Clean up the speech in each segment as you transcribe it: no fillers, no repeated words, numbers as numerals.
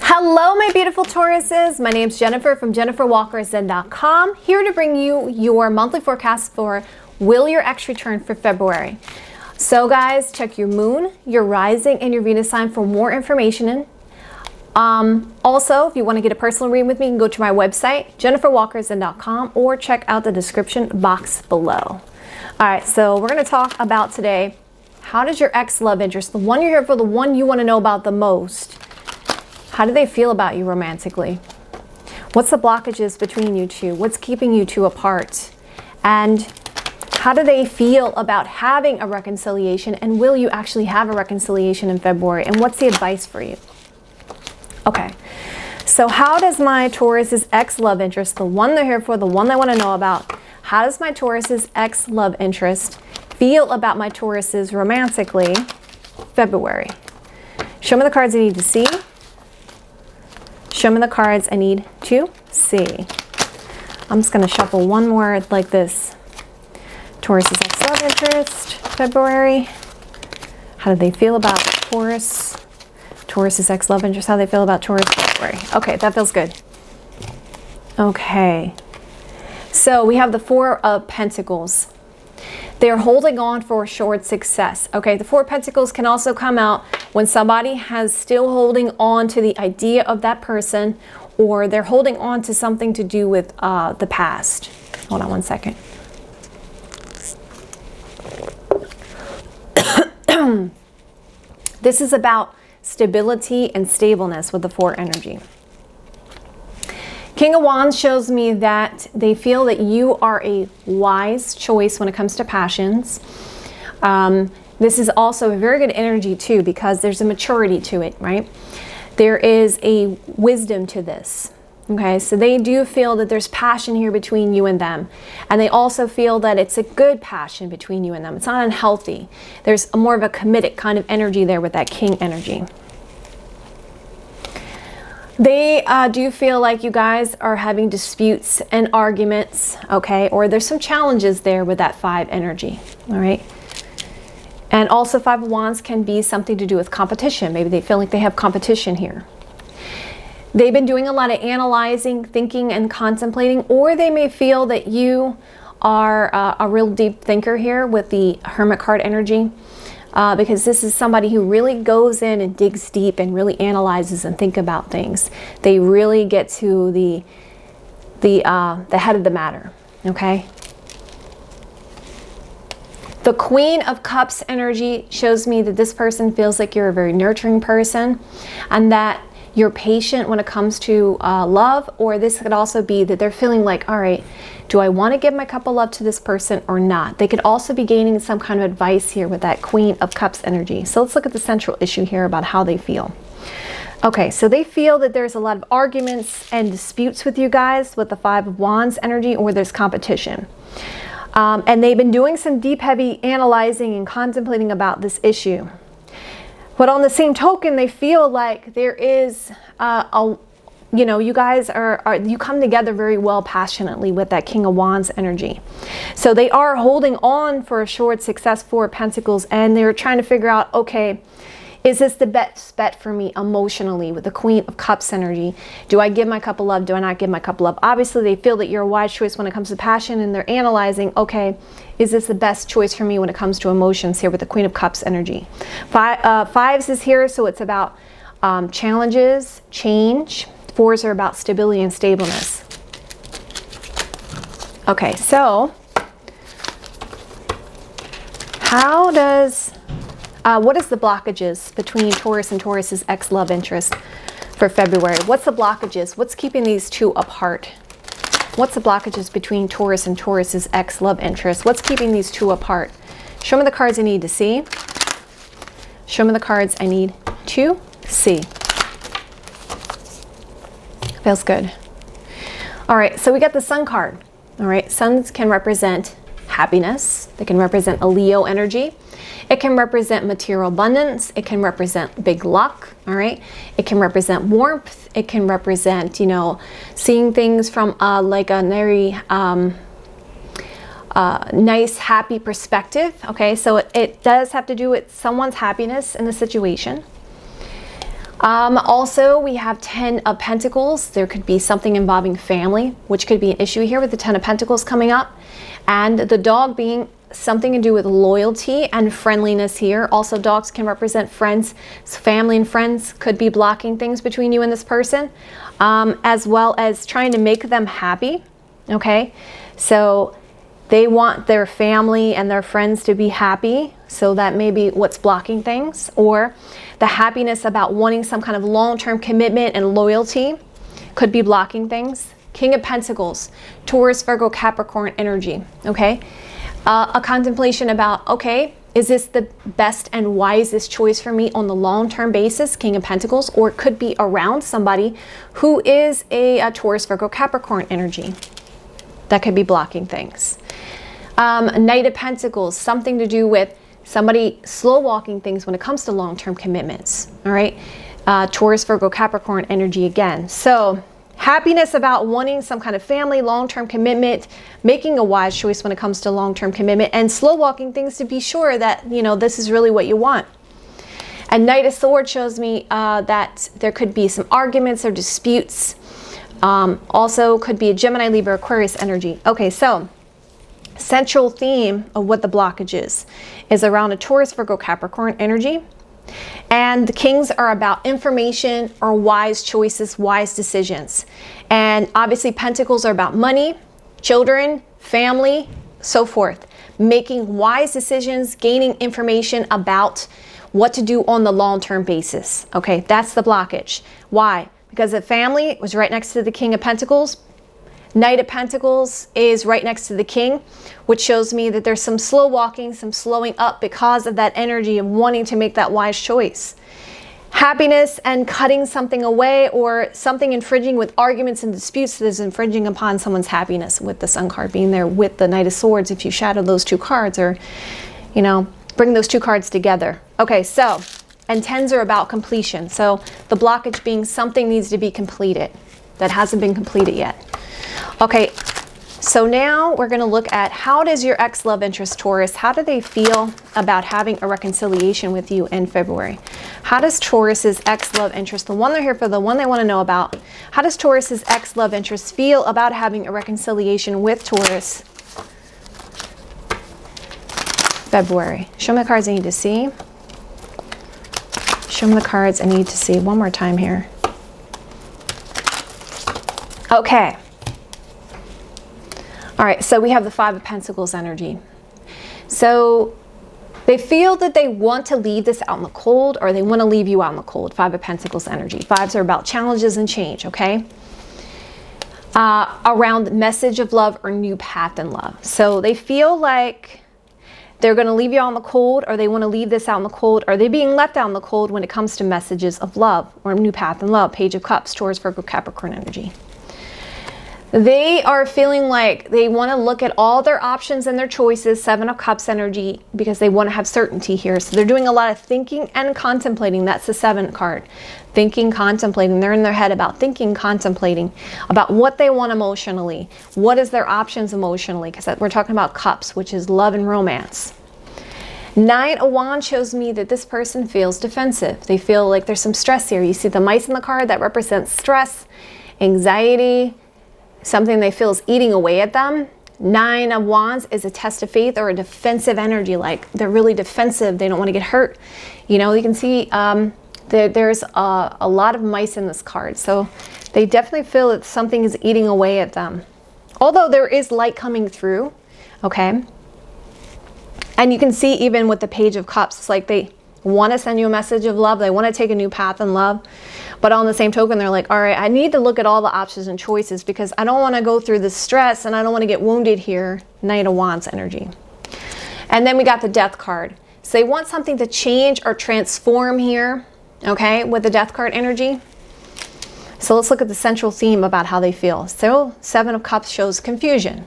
Hello, my beautiful Tauruses. My name's Jennifer from JenniferWalkerZen.com, here to bring you your monthly forecast for Will Your Ex Return for February. So guys, check your moon, your rising, and your Venus sign for more information. Also, if you want to get a personal reading with me, you can go to my website, JenniferWalkerZen.com, or check out the description box below. All right, so we're going to talk about today, how does your ex love interest, the one you're here for, the one you want to know about the most, how do they feel about you romantically? What's the blockages between you two? What's keeping you two apart? And how do they feel about having a reconciliation? And will you actually have a reconciliation in February? And what's the advice for you? Okay, so how does my Taurus's ex love interest, the one they're here for, the one they want to know about, how does my Taurus's ex love interest feel about my Taurus's romantically February? Show me the cards I need to see. Show me the cards I need to see. I'm just going to shuffle one more like this. Taurus's ex love interest, February. How do they feel about Taurus? Taurus's ex love interest, how they feel about Taurus, February. Okay, that feels good. Okay. So we have the Four of Pentacles. They're holding on for assured success. Okay, the Four of Pentacles can also come out when somebody has still holding on to the idea of that person, or they're holding on to something to do with the past. Hold on one second. This is about stability and stableness with the Four energy. King of Wands shows me that they feel that you are a wise choice when it comes to passions. This is also a very good energy too, because there's a maturity to it, right? There is a wisdom to this. Okay, so they do feel that there's passion here between you and them. And they also feel that it's a good passion between you and them. It's not unhealthy. There's more of a committed kind of energy there with that King energy. They do feel like you guys are having disputes and arguments, okay? Or there's some challenges there with that Five energy, all right? And also Five of Wands can be something to do with competition. Maybe they feel like they have competition here. They've been doing a lot of analyzing, thinking, and contemplating, or they may feel that you are a real deep thinker here with the Hermit card energy. Because this is somebody who really goes in and digs deep and really analyzes and think about things. They really get to the head of the matter, okay? The Queen of Cups energy shows me that this person feels like you're a very nurturing person and that you're patient when it comes to love, or this could also be that they're feeling like, all right, do I want to give my cup of love to this person or not? They could also be gaining some kind of advice here with that Queen of Cups energy. So let's look at the central issue here about how they feel. Okay, so they feel that there's a lot of arguments and disputes with you guys with the Five of Wands energy, or there's competition. And they've been doing some deep, heavy analyzing and contemplating about this issue. But on the same token, they feel like there is you know, you guys you come together very well passionately with that King of Wands energy. So they are holding on for assured success, Four of Pentacles, and they're trying to figure out, okay, is this the best bet for me emotionally with the Queen of Cups energy? Do I give my cup of love? Do I not give my cup of love? Obviously, they feel that you're a wise choice when it comes to passion, and they're analyzing, okay, is this the best choice for me when it comes to emotions here with the Queen of Cups energy? Fives is here, so it's about challenges, change. Fours are about stability and stableness. Okay, so how does, what is the blockages between Taurus and Taurus's ex love interest for February? What's the blockages? What's keeping these two apart? What's the blockages between Taurus and Taurus's ex love interest? What's keeping these two apart? Show me the cards I need to see. Show me the cards I need to see. Feels good. All right, so we got the Sun card. All right, suns can represent happiness. They can represent a Leo energy. It can represent material abundance. It can represent big luck. All right, it can represent warmth. It can represent, you know, seeing things from like a very nice, happy perspective. Okay, so it does have to do with someone's happiness in the situation. Also, we have 10 of Pentacles. There could be something involving family, which could be an issue here with the 10 of Pentacles coming up. And the dog being something to do with loyalty and friendliness here. Also, dogs can represent friends. So family and friends could be blocking things between you and this person, as well as trying to make them happy. Okay, so they want their family and their friends to be happy. So that may be what's blocking things, or the happiness about wanting some kind of long-term commitment and loyalty could be blocking things. King of Pentacles, Taurus, Virgo, Capricorn energy, okay? A contemplation about, okay, is this the best and wisest choice for me on the long-term basis, King of Pentacles, or it could be around somebody who is a Taurus, Virgo, Capricorn energy. That could be blocking things. Knight of Pentacles, something to do with somebody slow walking things when it comes to long-term commitments, all right? Taurus, Virgo, Capricorn energy again. So happiness about wanting some kind of family, long-term commitment, making a wise choice when it comes to long-term commitment, and slow walking things to be sure that, you know, this is really what you want. And Knight of Swords shows me that there could be some arguments or disputes. Also could be a Gemini, Libra, Aquarius energy. Okay, so central theme of what the blockage is around a Taurus, Virgo, Capricorn energy. And the kings are about information or wise choices, wise decisions. And obviously Pentacles are about money, children, family, so forth. Making wise decisions, gaining information about what to do on the long-term basis. Okay, that's the blockage. Why? Because the family was right next to the King of Pentacles. Knight of Pentacles is right next to the King, which shows me that there's some slow walking, some slowing up because of that energy of wanting to make that wise choice. Happiness and cutting something away, or something infringing with arguments and disputes that is infringing upon someone's happiness, with the Sun card being there with the Knight of Swords. If you shadow those two cards, or, you know, bring those two cards together. Okay, so, and tens are about completion. So the blockage being something needs to be completed that hasn't been completed yet. Okay, so now we're going to look at, how does your ex-love interest, Taurus, how do they feel about having a reconciliation with you in February? How does Taurus's ex-love interest, the one they're here for, the one they want to know about, how does Taurus's ex-love interest feel about having a reconciliation with Taurus February? Show me the cards I need to see. Show me the cards I need to see one more time here. Okay. All right, so we have the Five of Pentacles energy. So they feel that they want to leave this out in the cold, or they want to leave you out in the cold. Five of Pentacles energy. Fives are about challenges and change, okay? Around message of love or new path in love. So they feel like they're going to leave you out in the cold, or they want to leave this out in the cold. Are they being left out in the cold when it comes to messages of love or new path in love? Page of Cups, Taurus, Virgo, Capricorn energy. They are feeling like they want to look at all their options and their choices, Seven of Cups energy, because they want to have certainty here. So they're doing a lot of thinking and contemplating. That's the Seven card. Thinking, contemplating. They're in their head about thinking, contemplating, about what they want emotionally. What is their options emotionally? Because we're talking about Cups, which is love and romance. Nine of Wands shows me that this person feels defensive. They feel like there's some stress here. You see the mice in the card, that represents stress, anxiety, something they feel is eating away at them. Nine of Wands is a test of faith, or a defensive energy, like they're really defensive. They don't want to get hurt. You know, you can see there's a lot of mice in this card. So they definitely feel that something is eating away at them. Although there is light coming through, okay? And you can see even with the Page of Cups, it's like they want to send you a message of love. They want to take a new path in love. But on the same token, they're like, all right, I need to look at all the options and choices, because I don't want to go through this stress, and I don't want to get wounded here. Knight of Wands energy. And then we got the Death card. So they want something to change or transform here, okay, with the Death card energy. So let's look at the central theme about how they feel. So Seven of Cups shows confusion.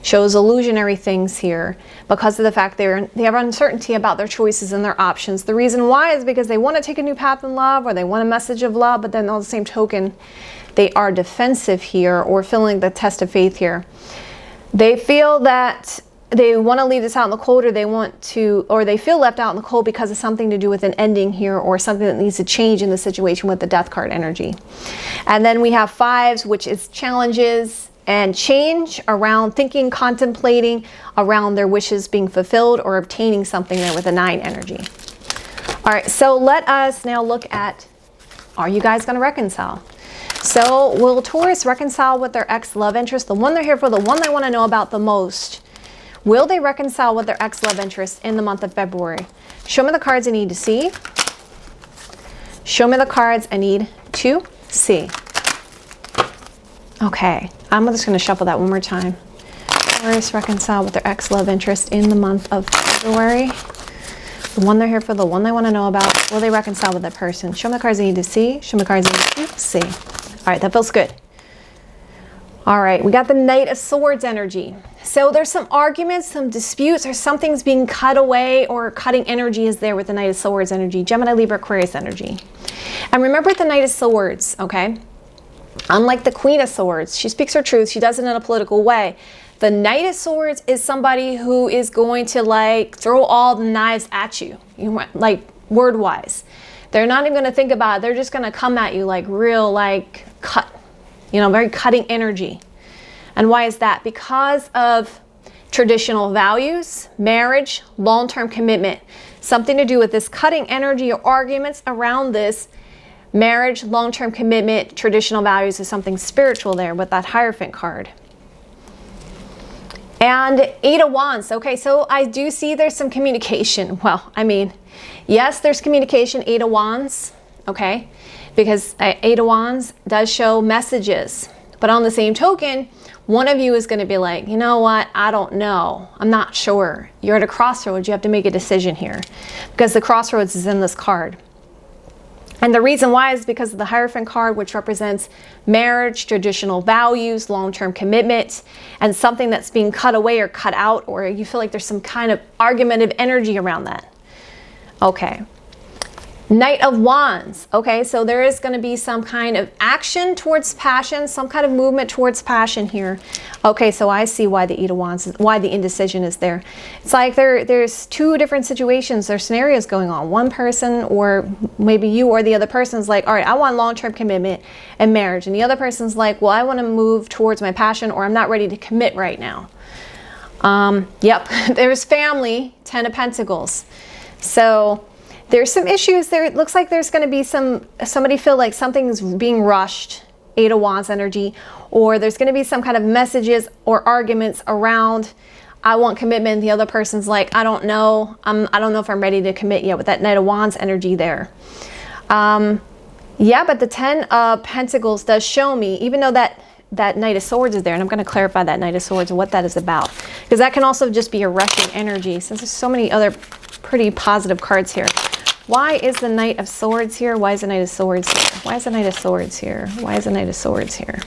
Shows illusionary things here because of the fact they have uncertainty about their choices and their options. The reason why is because they want to take a new path in love, or they want a message of love, but then on the same token, they are defensive here, or feeling the test of faith here. They feel that want to leave this out in the cold, or they want to, or they feel left out in the cold because of something to do with an ending here, or something that needs to change in the situation with the death card energy. And then we have fives, which is challenges and change around thinking, contemplating around their wishes being fulfilled or obtaining something there with a 9 energy. All right, so let us now look at, are you guys going to reconcile? So will Taurus reconcile with their ex-love interest, the one they're here for, the one they want to know about the most? Will they reconcile with their ex-love interest in the month of February? Show me the cards I need to see. Show me the cards I need to see. Okay, I'm just going to shuffle that one more time. Taurus reconcile with their ex-love interest in the month of February. The one they're here for, the one they want to know about. Will they reconcile with that person? Show me the cards I need to see. Show me the cards I need to see. All right, that feels good. All right, we got the Knight of Swords energy. So there's some arguments, some disputes, or something's being cut away, or cutting energy is there with the Knight of Swords energy, Gemini, Libra, Aquarius energy. And remember the Knight of Swords, okay? Unlike the Queen of Swords, she speaks her truth. She does it in a political way. The Knight of Swords is somebody who is going to like throw all the knives at you, like word-wise. They're not even going to think about it. They're just going to come at you like real, like cut, very cutting energy. And why is that? Because of traditional values, marriage, long-term commitment. Something to do with this cutting energy or arguments around this marriage, long-term commitment, traditional values is something spiritual there with that Hierophant card. And 8 of Wands. Okay, so I do see there's some communication. Well, I mean, yes, there's communication, 8 of Wands, okay? Because 8 of Wands does show messages. But on the same token, one of you is going to be like, you know what? I don't know. I'm not sure. You're at a crossroads. You have to make a decision here. Because the crossroads is in this card. And the reason why is because of the Hierophant card, which represents marriage, traditional values, long-term commitment, and something that's being cut away or cut out, or you feel like there's some kind of argumentative energy around that. Okay. Knight of Wands. Okay, so there is going to be some kind of action towards passion, some kind of movement towards passion here. Okay, so I see why the 8 of Wands, why the indecision is there. It's like there's two different situations or scenarios going on. One person, or maybe you or the other person's like, all right, I want long-term commitment and marriage. And the other person's like, well, I want to move towards my passion, or I'm not ready to commit right now. Yep, there's family, 10 of Pentacles. So there's some issues there. It looks like there's going to be somebody feel like something's being rushed, 8 of Wands energy, or there's going to be some kind of messages or arguments around, I want commitment. The other person's like, I don't know. I don't know if I'm ready to commit yet, with that Knight of Wands energy there. Yeah, but the 10 of Pentacles does show me, even though that Knight of Swords is there, and I'm going to clarify that Knight of Swords and what that is about, because that can also just be a rushing energy, since there's so many other pretty positive cards here. Why is the Knight of Swords here? Why is the Knight of Swords here? Why is the Knight of Swords here? Why is the Knight of Swords here?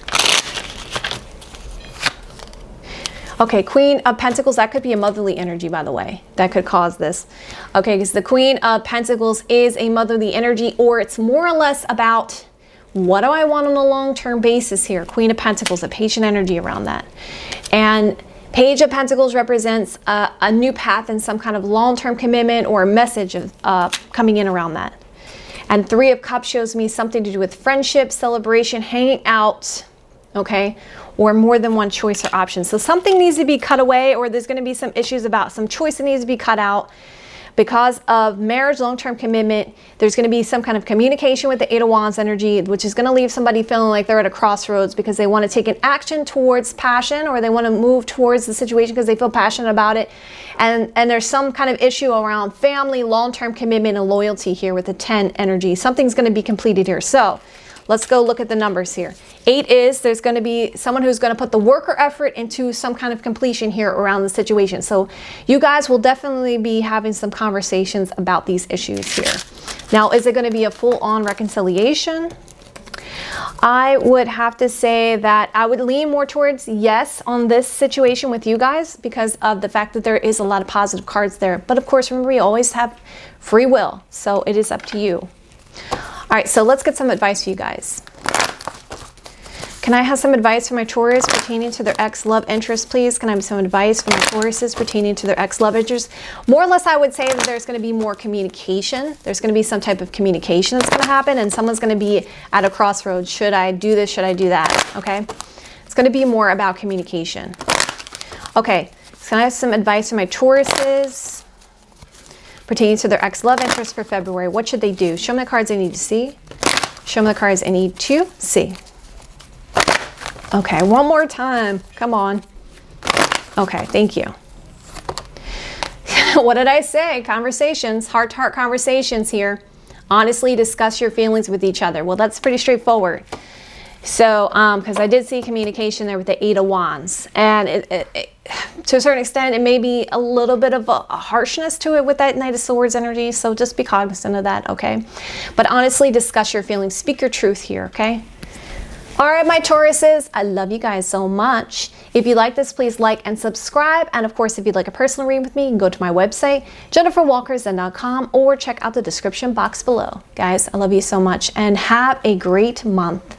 Okay, Queen of Pentacles, that could be a motherly energy, by the way. That could cause this. Okay, because the Queen of Pentacles is a motherly energy, or it's more or less about, what do I want on a long-term basis here? Queen of Pentacles, a patient energy around that. And Page of Pentacles represents a new path and some kind of long-term commitment or a message of coming in around that. And 3 of Cups shows me something to do with friendship, celebration, hanging out, okay, or more than one choice or option. So something needs to be cut away, or there's going to be some issues about some choice that needs to be cut out. Because of marriage, long-term commitment, there's going to be some kind of communication with the 8 of Wands energy, which is going to leave somebody feeling like they're at a crossroads because they want to take an action towards passion, or they want to move towards the situation because they feel passionate about it. And there's some kind of issue around family, long-term commitment, and loyalty here with the 10 energy. Something's going to be completed here. So let's go look at the numbers here. 8 is, there's going to be someone who's going to put the work or effort into some kind of completion here around the situation. So you guys will definitely be having some conversations about these issues here. Now, is it going to be a full-on reconciliation? I would have to say that I would lean more towards yes on this situation with you guys, because of the fact that there is a lot of positive cards there. But of course, remember, you always have free will, so it is up to you. All right, so let's get some advice for you guys. Can I have some advice for my Taurus pertaining to their ex-love interest, please? Can I have some advice for my Tauruses pertaining to their ex-love interest? More or less, I would say that there's going to be more communication. There's going to be some type of communication that's going to happen, and someone's going to be at a crossroads. Should I do this? Should I do that? Okay? It's going to be more about communication. Okay, so can I have some advice for my Tauruses pertaining to their ex-love interest for February? What should they do? Show me the cards I need to see. Show me the cards I need to see. Okay, one more time. Come on. Okay, thank you. What did I say? Conversations, heart-to-heart conversations here. Honestly, discuss your feelings with each other. Well, that's pretty straightforward. So, because I did see communication there with the Eight of Wands. And to a certain extent, it may be a little bit of a harshness to it with that Knight of Swords energy. So just be cognizant of that, okay? But honestly, discuss your feelings. Speak your truth here, okay? All right, my Tauruses, I love you guys so much. If you like this, please like and subscribe. And of course, if you'd like a personal reading with me, you can go to my website, jenniferwalkerzen.com, or check out the description box below. Guys, I love you so much and have a great month.